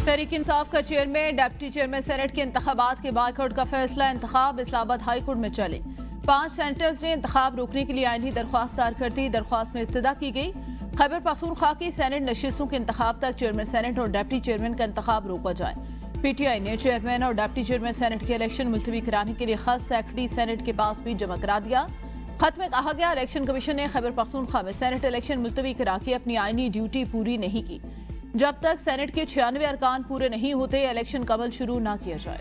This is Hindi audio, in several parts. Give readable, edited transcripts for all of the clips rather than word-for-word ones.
तहरीक इंसाफ का चेयरमैन डिप्टी चेयरमैन सेनेट के इंतखाबात के बायकॉट का फैसला। इंतखाब इस्लामाबाद हाई कोर्ट में चले। 5 सेनेटर्स ने इंतखाब रोकने के लिए आईनी दरख्वास्त दायर कर दी। दरख्वास्त में इस्तदा की गई खैबर पख्तूनख्वा की सेनेट नशिस्तों के इंतखाब तक चेयरमैन सेनेट और डिप्टी चेयरमैन का इंतखाब रोका जाए। पीटीआई ने चेयरमैन और डिप्टी चेयरमैन सेनेट के इलेक्शन मुलतवी कराने के लिए खत सेक्रेटरी सेनेट के पास भी जमा करा दिया। खत में कहा गया, इलेक्शन कमीशन ने खैबर पख्तूनख्वा में सेनेट इलेक्शन मुलतवी करा के अपनी आईनी ड्यूटी पूरी नहीं की। जब तक सेनेट के 96 अरकान पूरे नहीं होते इलेक्शन का अमल शुरू ना किया जाए।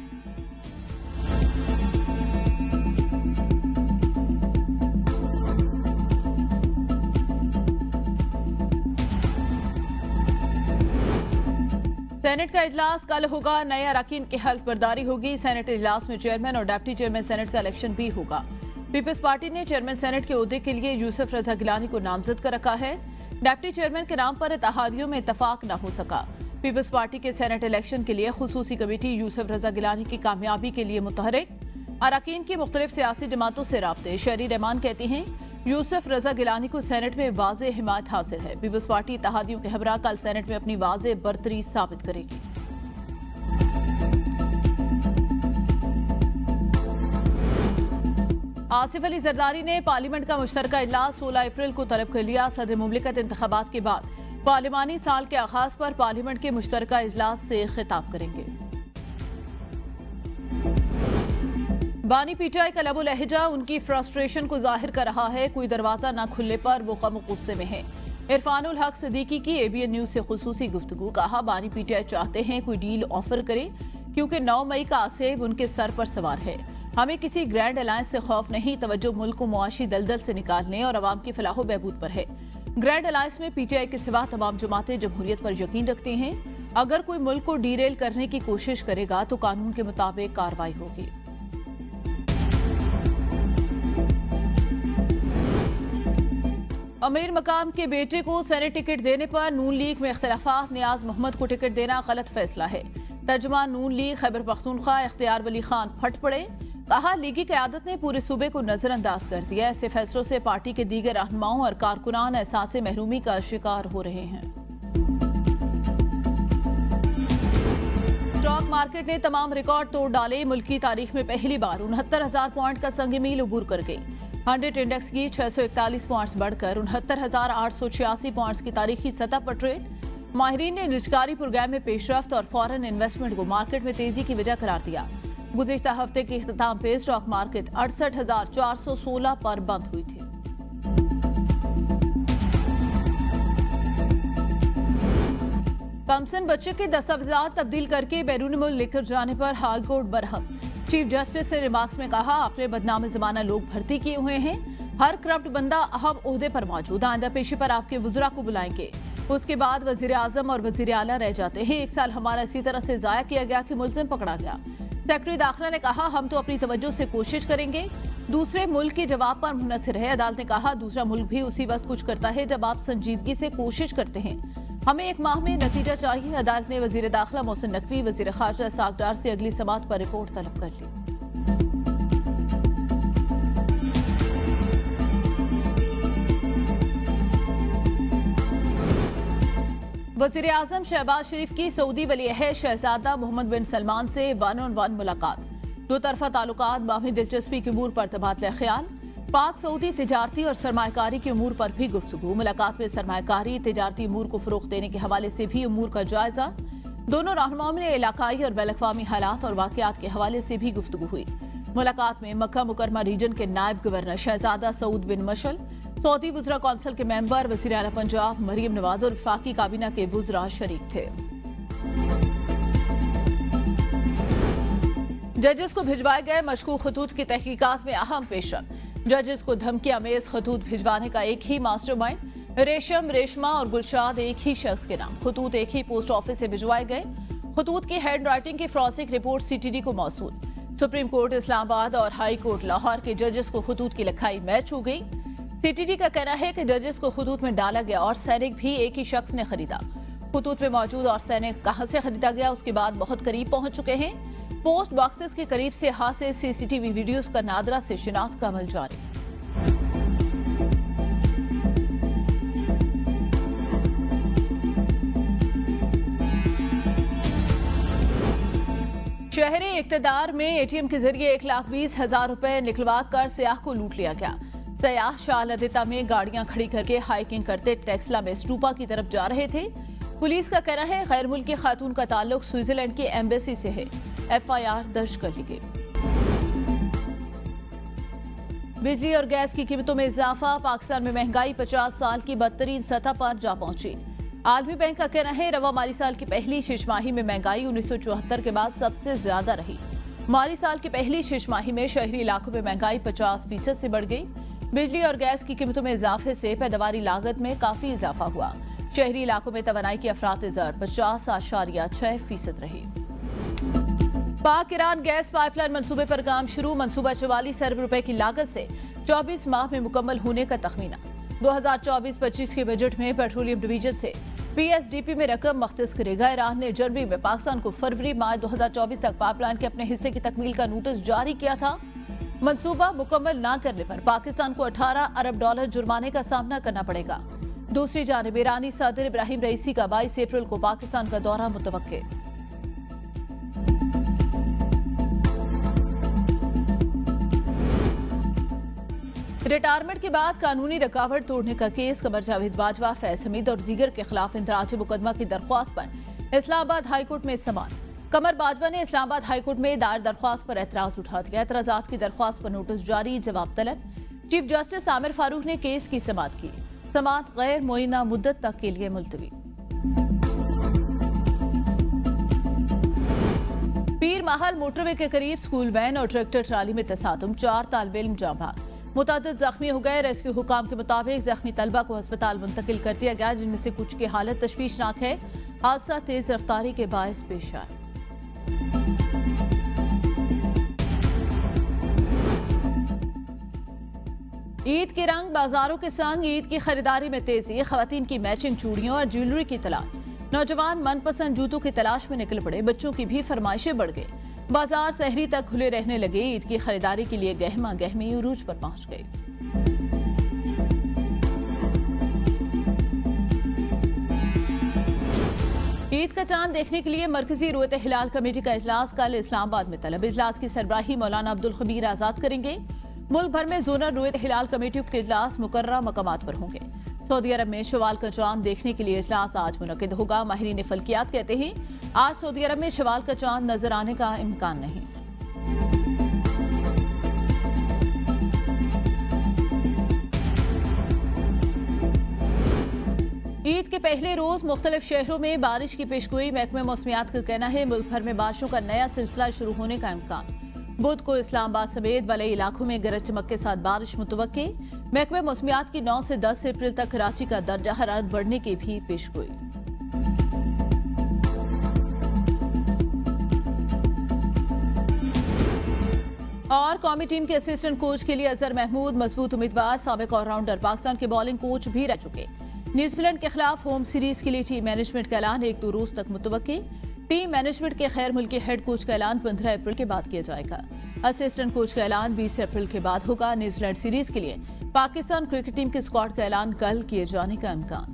सेनेट का इजलास कल होगा। नए अरकान की हल्फ बर्दारी होगी। सेनेट इजलास में चेयरमैन और डिप्टी चेयरमैन सेनेट का इलेक्शन भी होगा। पीपल्स पार्टी ने चेयरमैन सेनेट के ओहदे के लिए यूसुफ रजा गिलानी को नामजद कर रखा है। डिप्टी चेयरमैन के नाम पर इत्तेहादियों में इत्तफाक न हो सका। पीपल्स पार्टी के सेनेट इलेक्शन के लिए खुसूसी कमेटी यूसुफ रजा गिलानी की कामयाबी के लिए मुतहरिक। अरकान की मुख्तलिफ सियासी जमातों से राब्ते। शहरी रहमान कहती हैं यूसुफ रजा गिलानी को सेनेट में वाज़ेह हिमायत हासिल है। पीपल्स पार्टी इत्तेहादियों के हमरा कल सेनेट में अपनी वाज़ेह बरतरी साबित करेगी। आसिफ अली जरदारी ने पार्लियामेंट का मुश्तरका इजलास 16 अप्रैल को तलब कर लिया। सदर मुमलिकत इंतखाबात के बाद पार्लिमानी साल के आगाज पर पार्लियामेंट के मुश्तरका इजलास से खिताब करेंगे। बानी पीटीआई का लबो लहजा उनकी फ्रस्ट्रेशन को जाहिर कर रहा है। कोई दरवाजा न खुलने पर वो गम गुस्से में है। इरफानुल हक सिद्दीकी की एबीएन न्यूज से खुसूसी गुफ्तगू। कहा, बानी पीटीआई चाहते हैं कोई डील ऑफर करे क्योंकि 9 मई का आसेब उनके सर पर सवार है। हमें किसी ग्रैंड अलायंस से खौफ नहीं। तवज्जो मुल्क को मुआशी दलदल से निकालने और अवाम की फलाह बहबूद पर है। ग्रैंड अलायंस में पीटीआई के सिवा तमाम जमातें जमहूरियत पर यकीन रखती हैं। अगर कोई मुल्क को डीरेल करने की कोशिश करेगा तो कानून के मुताबिक कार्रवाई होगी। अमीर मकाम के बेटे को सेनेट टिकट देने पर नून लीग में इख्तिलाफात। नियाज मोहम्मद को टिकट देना गलत फैसला है। तर्जुमान नून लीग खैबर पख्तूनख्वा इख्तियार वली खान फट पड़े। कहा, लीगी क़यादत ने पूरे सूबे को नजरअंदाज कर दिया। ऐसे फैसलों से पार्टी के दीगर रहनुमाओं और कारकुनान एहसास महरूमी का शिकार हो रहे हैं। स्टॉक मार्केट ने तमाम रिकॉर्ड तोड़ डाले। मुल्क की तारीख में पहली बार 69,000 पॉइंट का संग मील अबूर कर गई। 100 इंडेक्स की 641 पॉइंट्स बढ़कर 69,886 पॉइंट्स की तारीखी सतह पर ट्रेड। माहिरीन ने निजकारी प्रोग्राम में पेशरफ्त और फॉरेन इन्वेस्टमेंट को मार्केट में तेजी की वजह करार दिया। गुज़िश्ता हफ्ते के इख्तिताम पे स्टॉक मार्केट 68,416 पर बंद हुई थी। कमसन बच्चे के दस्तावेजात तब्दील करके बैरून मुल्क लेकर जाने पर high court Barham. Chief justice ने रिमार्क्स में कहा, आपने बदनाम जमाना लोग भर्ती किए हुए हैं। हर करप्ट बंदा अहम ओहदे पर मौजूद। आइंदा पेशी पर आपके वुज़रा को बुलाएंगे। उसके बाद वजीर आजम और वजीर आला रह जाते हैं। 1 साल हमारा इसी तरह से जाया किया गया कि मुलजिम पकड़ा गया। सेक्रेटरी दाखिला ने कहा, हम तो अपनी तवज्जो से कोशिश करेंगे। दूसरे मुल्क के जवाब पर मुनहसर है। अदालत ने कहा, दूसरा मुल्क भी उसी वक्त कुछ करता है जब आप संजीदगी से कोशिश करते हैं। हमें 1 माह में नतीजा चाहिए। अदालत ने वजीर दाखिला मोहसिन नकवी, वजीर खारजा इस्हाक डार से अगली समाअत पर रिपोर्ट तलब कर ली। वज़ीर आज़म शहबाज शरीफ की सऊदी वली-ए-अहद शहजादा मोहम्मद बिन सलमान से 1-on-1 मुलाकात। 2 तरफा ताल्लुकात, बाहमी दिलचस्पी के अमूर पर तबादला ख्याल। पाक सऊदी तिजारती और सरमायाकारी के अमूर पर भी गुफ्तगू। मुलाकात में सरमायाकारी तिजारती अमूर को फरोग़ देने के हवाले से भी अमूर का जायजा। दोनों रहनुमाओं ने इलाकाई और बैनुल-अक़वामी हालात और वाक़ियात के हवाले से भी गुफ्तगू हुई। मुलाकात में मक्का मुकरमा रीजन के नायब गवर्नर शहजादा सऊद बिन मशल, सऊदी वुज़रा कौंसिल के मेंबर, वज़ीर आला पंजाब मरियम नवाज और वफाकी काबीना के वुज़रा शरीक थे। जजेस को भिजवाए गए मशकूक खतूत की तहकीकात में अहम पेशरफ्त। जजेस को धमकियां में खतूत भिजवाने का एक ही मास्टरमाइंड। रेशम, रेशमा और गुलशाद एक ही शख्स के नाम। खतूत एक ही पोस्ट ऑफिस से भिजवाए गए। खतूत की हैंड राइटिंग की फॉरेंसिक रिपोर्ट सीटीडी को मौसूल। सुप्रीम कोर्ट इस्लामाबाद और हाई कोर्ट लाहौर के जजेस को खतूत की लिखाई मैच हो गई। सीटीडी का कहना है कि जजेस को खतूत में डाला गया और सैनिक भी एक ही शख्स ने खरीदा। खतूत में मौजूद और सैनिक कहां से खरीदा गया उसके बाद बहुत करीब पहुंच चुके हैं। पोस्ट बॉक्सेस के करीब से हाथ से सीसीटीवी वीडियोस का नादरा से शिनाख्त का अमल जारी। शहरी इक्तदार में एटीएम के जरिए 1,20,000 रुपए निकलवा कर सयाह को लूट लिया गया। सयाह शाहलदिता में गाड़ियां खड़ी करके हाइकिंग करते टेक्सला में स्टूपा की तरफ जा रहे थे। पुलिस का कहना है गैर मुल्की खातून का ताल्लुक स्विट्जरलैंड की एम्बेसी से है। एफआईआर दर्ज कर ली गई। बिजली और गैस की कीमतों में इजाफा, पाकिस्तान में महंगाई 50 साल की बदतरीन सतह पर जा पहुंची। आलमी बैंक का कहना है रवा माली साल की पहली छमाही में महंगाई 1974 के बाद सबसे ज्यादा रही। माली साल की पहली छमाही में शहरी इलाकों में महंगाई 50% से बढ़ गई। बिजली और गैस की कीमतों में इजाफे से पैदावारी लागत में काफी इजाफा हुआ। शहरी इलाकों में तवानाई की अफरात ज़र 50.6% रही। पाक ईरान गैस पाइपलाइन मंसूबे पर काम शुरू। मंसूबा 44 अरब रुपए की लागत से 24 माह में मुकम्मल होने का तखमीना। 2024-25 के बजट में पेट्रोलियम डिवीजन से पीएसडीपी में रकम मख्तस करेगा। ईरान ने जनवरी में पाकिस्तान को फरवरी माह 2024 तक पाइपलाइन के अपने हिस्से की तकमील का नोटिस जारी किया था। मंसूबा मुकम्मल न करने पर पाकिस्तान को 18 अरब डॉलर जुर्माने का सामना करना पड़ेगा। दूसरी जानिब ईरानी सदर इब्राहिम रईसी का 22 अप्रैल को पाकिस्तान का दौरा मुतवक्के। रिटायरमेंट के बाद कानूनी रुकावट तोड़ने का केस कमर जावेद बाजवा, फैज हमीद और दीगर के खिलाफ इंदराज मुकदमा की दरख्वास्त पर इस्लामाबाद हाईकोर्ट में समाअत। कमर बाजवा ने इस्लामाबाद हाईकोर्ट में दायर दरख्वास्त पर एतराज उठा दिया। एतराजात की दरख्वास्त पर नोटिस जारी, जवाब तलब। चीफ जस्टिस आमिर फारूक ने केस की समाअत की। समाअत गैर मुअय्यना मुद्दत तक के लिए मुलतवी। पीर महल मोटरवे के करीब स्कूल वैन और ट्रैक्टर ट्राली में तसादुम, 4 तालिब इल्म जाँ भाग, मुतअद्दिद जख्मी हो गए। रेस्क्यू हुकाम के मुताबिक जख्मी तलबा को अस्पताल मुंतकिल कर दिया गया, जिनमें से कुछ की हालत तशवीशनाक है। हादसा तेज रफ्तारी के बायस पेश आया। ईद के रंग बाजारों के संग ईद की खरीदारी में तेजी। खवातीन की मैचिंग चूड़ियों और ज्वेलरी की तलाश। नौजवान मनपसंद जूतों की तलाश में निकल पड़े। बच्चों की भी फरमाइशें बढ़ गई। बाजार सहरी तक खुले रहने लगे। ईद की खरीदारी के लिए गहमा गहमी उरूज पर पहुंच गई। ईद का चांद देखने के लिए मरकजी रुयत हिलाल कमेटी का इजलास कल इस्लामाबाद में तलब। इजलास की सरबराही मौलाना अब्दुल खबीर आजाद करेंगे। मुल्क भर में जोनल रुयत हिलाल कमेटियों के इजलास मुकर्रर मकामात पर होंगे। सऊदी अरब में शवाल का चांद देखने के लिए इजलास आज मुनक्किद होगा। माहिरीन फल्कियात कहते हैं आज सऊदी अरब में शवाल का चांद नजर आने का इम्कान नहीं। ईद के पहले रोज मुख्तलिफ शहरों में बारिश की पेशगोई। महकमे मौसमियात का कहना है मुल्क भर में बारिशों का नया सिलसिला शुरू होने का इम्कान। बुध को इस्लामाबाद समेत बलई इलाकों में गरज चमक के साथ बारिश मुतवक्के। महकमे मौसमियात की 9 से 10 अप्रैल तक कराची का दर्जा हरारत बढ़ने की भी पेशगोई। और कौमी टीम के असिस्टेंट कोच के लिए अजहर महमूद मजबूत उम्मीदवार। साबिक ऑलराउंडर पाकिस्तान के बॉलिंग कोच भी रह चुके। न्यूजीलैंड के खिलाफ होम सीरीज के लिए टीम मैनेजमेंट का ऐलान 1-2 रोज तक मुतवक्के। टीम मैनेजमेंट के गैर मुल्की हेड कोच का ऐलान 15 अप्रैल के बाद किया जाएगा। असिस्टेंट कोच का ऐलान 20 अप्रैल के बाद होगा। न्यूजीलैंड सीरीज के लिए पाकिस्तान क्रिकेट टीम के स्क्वाड का ऐलान कल किए जाने का इम्कान।